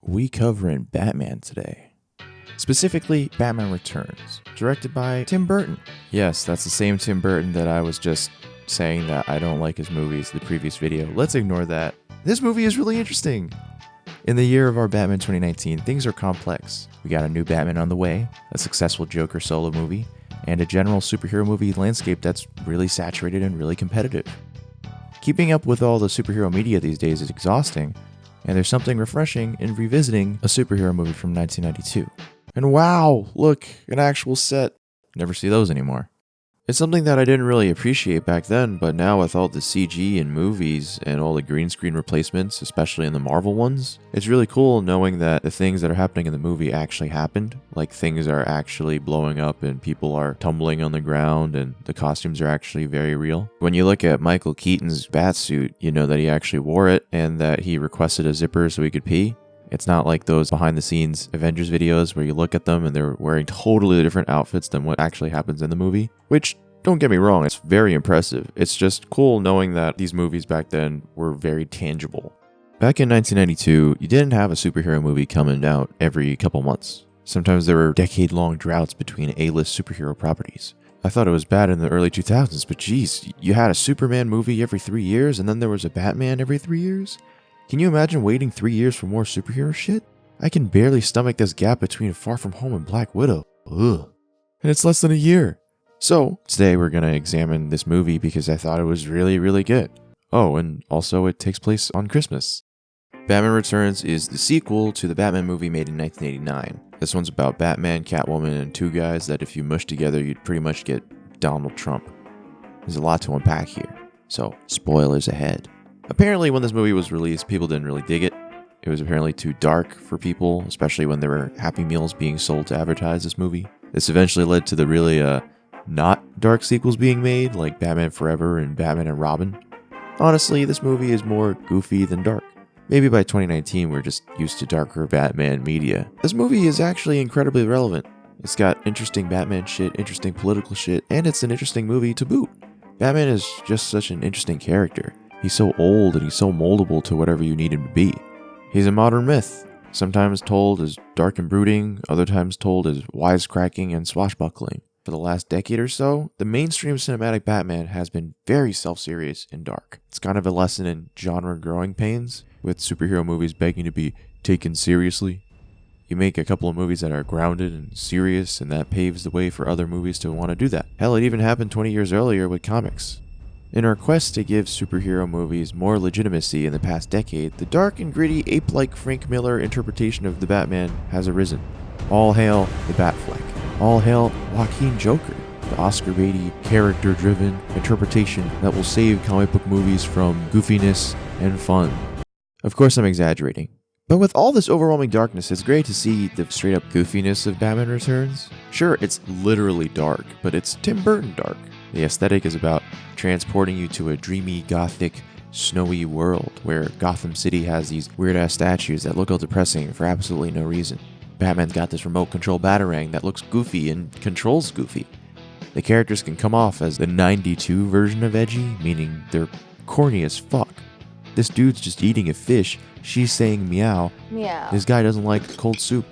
we covering Batman today. Specifically, Batman Returns, directed by Tim Burton. Yes, that's the same Tim Burton that I was just saying that I don't like his movies in the previous video. Let's ignore that. This movie is really interesting. In the year of our Batman 2019, things are complex. We got a new Batman on the way, a successful Joker solo movie, and a general superhero movie landscape that's really saturated and really competitive. Keeping up with all the superhero media these days is exhausting, and there's something refreshing in revisiting a superhero movie from 1992. And wow, look, an actual set. Never see those anymore. It's something that I didn't really appreciate back then, but now with all the CG in movies and all the green screen replacements, especially in the Marvel ones, it's really cool knowing that the things that are happening in the movie actually happened. Like things are actually blowing up and people are tumbling on the ground and the costumes are actually very real. When you look at Michael Keaton's Batsuit, you know that he actually wore it and that he requested a zipper so he could pee. It's not like those behind-the-scenes Avengers videos where you look at them and they're wearing totally different outfits than what actually happens in the movie. Which, don't get me wrong, it's very impressive. It's just cool knowing that these movies back then were very tangible. Back in 1992, you didn't have a superhero movie coming out every couple months. Sometimes there were decade-long droughts between A-list superhero properties. I thought it was bad in the early 2000s, but geez, you had a Superman movie every 3 years and then there was a Batman every 3 years? Can you imagine waiting 3 years for more superhero shit? I can barely stomach this gap between Far From Home and Black Widow. Ugh. And it's less than a year. So, today we're going to examine this movie because I thought it was really, really good. Oh, and also it takes place on Christmas. Batman Returns is the sequel to the Batman movie made in 1989. This one's about Batman, Catwoman, and two guys that if you mush together, you'd pretty much get Donald Trump. There's a lot to unpack here, so spoilers ahead. Apparently, when this movie was released, people didn't really dig it. It was apparently too dark for people, especially when there were Happy Meals being sold to advertise this movie. This eventually led to the really, not dark sequels being made, like Batman Forever and Batman and Robin. Honestly, this movie is more goofy than dark. Maybe by 2019, we're just used to darker Batman media. This movie is actually incredibly relevant. It's got interesting Batman shit, interesting political shit, and it's an interesting movie to boot. Batman is just such an interesting character. He's so old and he's so moldable to whatever you need him to be. He's a modern myth, sometimes told as dark and brooding, other times told as wisecracking and swashbuckling. For the last decade or so, the mainstream cinematic Batman has been very self-serious and dark. It's kind of a lesson in genre growing pains, with superhero movies begging to be taken seriously. You make a couple of movies that are grounded and serious, and that paves the way for other movies to want to do that. Hell, it even happened 20 years earlier with comics. In our quest to give superhero movies more legitimacy in the past decade, the dark and gritty ape-like Frank Miller interpretation of the Batman has arisen. All hail the Batfleck. All hail Joaquin Joker, the Oscar-baity, character-driven interpretation that will save comic book movies from goofiness and fun. Of course I'm exaggerating, but with all this overwhelming darkness, it's great to see the straight-up goofiness of Batman Returns. Sure, it's literally dark, but it's Tim Burton dark. The aesthetic is about transporting you to a dreamy, gothic, snowy world where Gotham City has these weird-ass statues that look all depressing for absolutely no reason. Batman's got this remote control batarang that looks goofy and controls goofy. The characters can come off as the 92 version of edgy, meaning they're corny as fuck. This dude's just eating a fish, she's saying meow. Meow. This guy doesn't like cold soup.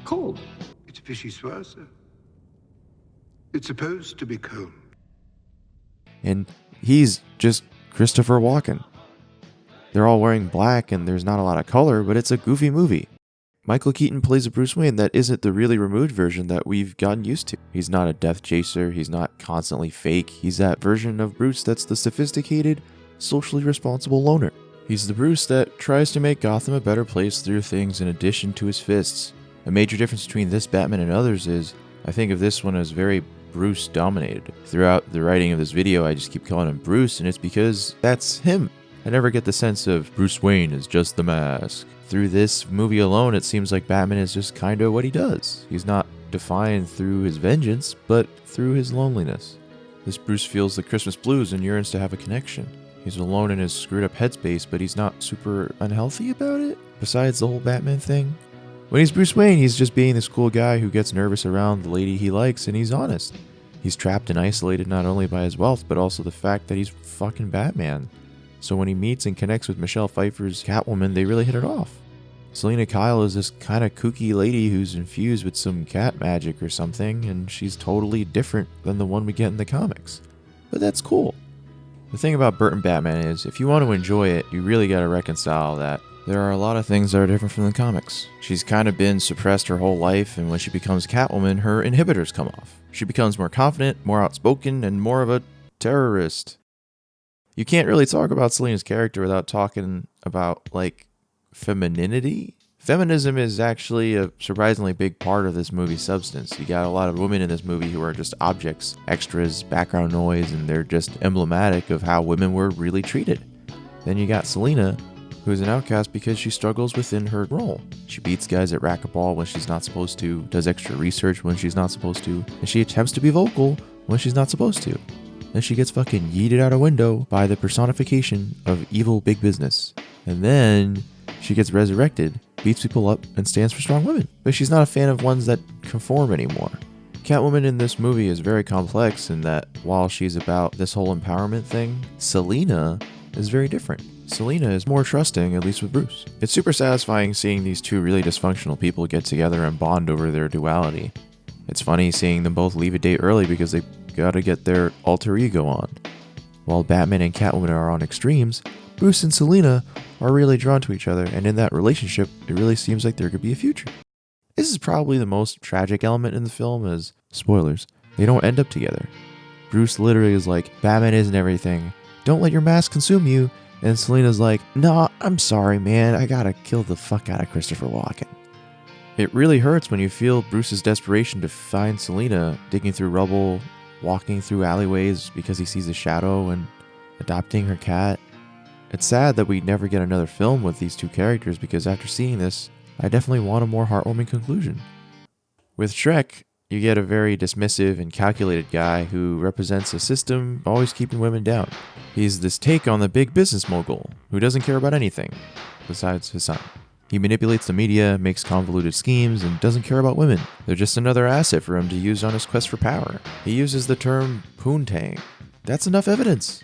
Cold? It's vice versa. It's supposed to be cold. And he's just Christopher Walken. They're all wearing black and there's not a lot of color, but it's a goofy movie. Michael Keaton plays a Bruce Wayne that isn't the really removed version that we've gotten used to. He's not a death chaser, he's not constantly fake, he's that version of Bruce that's the sophisticated, socially responsible loner. He's the Bruce that tries to make Gotham a better place through things in addition to his fists. A major difference between this Batman and others is, I think of this one as very Bruce dominated. Throughout the writing of this video, I just keep calling him Bruce, and it's because that's him. I never get the sense of Bruce Wayne is just the mask. Through this movie alone, it seems like Batman is just kinda what he does. He's not defined through his vengeance, but through his loneliness. This Bruce feels the Christmas blues and yearns to have a connection. He's alone in his screwed up headspace, but he's not super unhealthy about it, besides the whole Batman thing. When he's Bruce Wayne, he's just being this cool guy who gets nervous around the lady he likes, and he's honest. He's trapped and isolated not only by his wealth, but also the fact that he's fucking Batman. So when he meets and connects with Michelle Pfeiffer's Catwoman, they really hit it off. Selena Kyle is this kind of kooky lady who's infused with some cat magic or something, and she's totally different than the one we get in the comics. But that's cool. The thing about Burton Batman is, if you want to enjoy it, you really gotta reconcile that there are a lot of things that are different from the comics. She's kind of been suppressed her whole life, and when she becomes Catwoman, her inhibitors come off. She becomes more confident, more outspoken, and more of a terrorist. You can't really talk about Selena's character without talking about, like, femininity. Feminism is actually a surprisingly big part of this movie's substance. You got a lot of women in this movie who are just objects, extras, background noise, and they're just emblematic of how women were really treated. Then you got Selena, who's an outcast because she struggles within her role. She beats guys at racquetball when she's not supposed to, does extra research when she's not supposed to, and she attempts to be vocal when she's not supposed to. Then she gets fucking yeeted out a window by the personification of evil big business. And then she gets resurrected, beats people up, and stands for strong women. But she's not a fan of ones that conform anymore. Catwoman in this movie is very complex in that while she's about this whole empowerment thing, Selena is very different. Selena is more trusting, at least with Bruce. It's super satisfying seeing these two really dysfunctional people get together and bond over their duality. It's funny seeing them both leave a date early because they gotta get their alter ego on. While Batman and Catwoman are on extremes, Bruce and Selena are really drawn to each other, and in that relationship, it really seems like there could be a future. This is probably the most tragic element in the film as, spoilers, they don't end up together. Bruce literally is like, Batman isn't everything, don't let your mask consume you, and Selena's like, nah, I'm sorry man, I gotta kill the fuck out of Christopher Walken. It really hurts when you feel Bruce's desperation to find Selena digging through rubble, walking through alleyways because he sees a shadow, and adopting her cat. It's sad that we never get another film with these two characters because after seeing this, I definitely want a more heartwarming conclusion. With Shrek, you get a very dismissive and calculated guy who represents a system always keeping women down. He's this take on the big business mogul who doesn't care about anything besides his son. He manipulates the media, makes convoluted schemes, and doesn't care about women. They're just another asset for him to use on his quest for power. He uses the term poontang. That's enough evidence.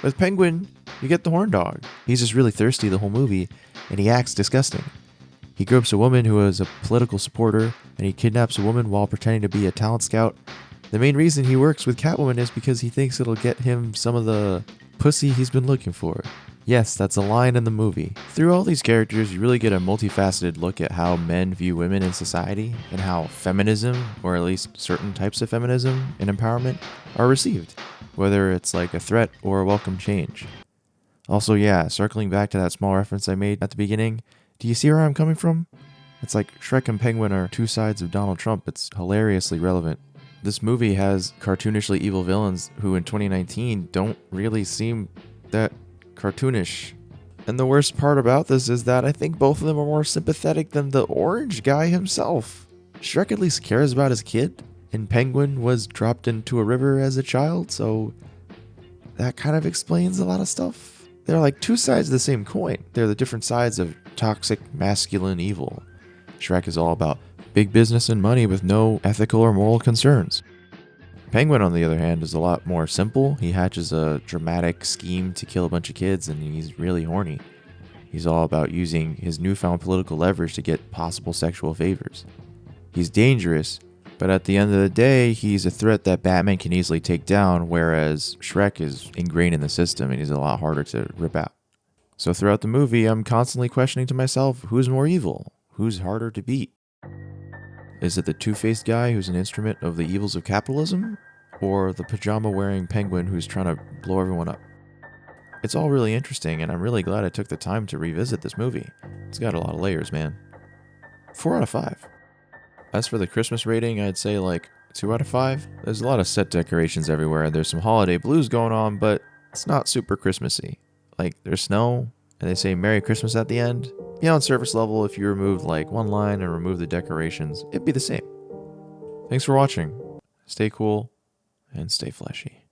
With Penguin, you get the horn dog. He's just really thirsty the whole movie, and he acts disgusting. He gropes a woman who is a political supporter, and he kidnaps a woman while pretending to be a talent scout. The main reason he works with Catwoman is because he thinks it'll get him some of the pussy he's been looking for. Yes, that's a line in the movie. Through all these characters, you really get a multifaceted look at how men view women in society and how feminism, or at least certain types of feminism and empowerment, are received, whether it's like a threat or a welcome change. Also, yeah, circling back to that small reference I made at the beginning, do you see where I'm coming from? It's like Shrek and Penguin are two sides of Donald Trump. It's hilariously relevant. This movie has cartoonishly evil villains who in 2019 don't really seem that cartoonish. And the worst part about this is that I think both of them are more sympathetic than the orange guy himself. Shrek at least cares about his kid, and Penguin was dropped into a river as a child, so that kind of explains a lot of stuff. They're like two sides of the same coin. They're the different sides of toxic masculine evil. Shrek is all about big business and money with no ethical or moral concerns. Penguin, on the other hand, is a lot more simple. He hatches a dramatic scheme to kill a bunch of kids, and he's really horny. He's all about using his newfound political leverage to get possible sexual favors. He's dangerous, but at the end of the day, he's a threat that Batman can easily take down, whereas Shrek is ingrained in the system and he's a lot harder to rip out. So throughout the movie, I'm constantly questioning to myself, who's more evil? Who's harder to beat? Is it the two-faced guy who's an instrument of the evils of capitalism? Or the pajama-wearing penguin who's trying to blow everyone up? It's all really interesting, and I'm really glad I took the time to revisit this movie. It's got a lot of layers, man. 4 out of 5. As for the Christmas rating, I'd say like 2 out of 5. There's a lot of set decorations everywhere, and there's some holiday blues going on, but it's not super Christmassy. Like, there's snow, and they say Merry Christmas at the end. Yeah, on surface level, if you removed like one line and remove the decorations, it'd be the same. Thanks for watching. Stay cool and stay fleshy.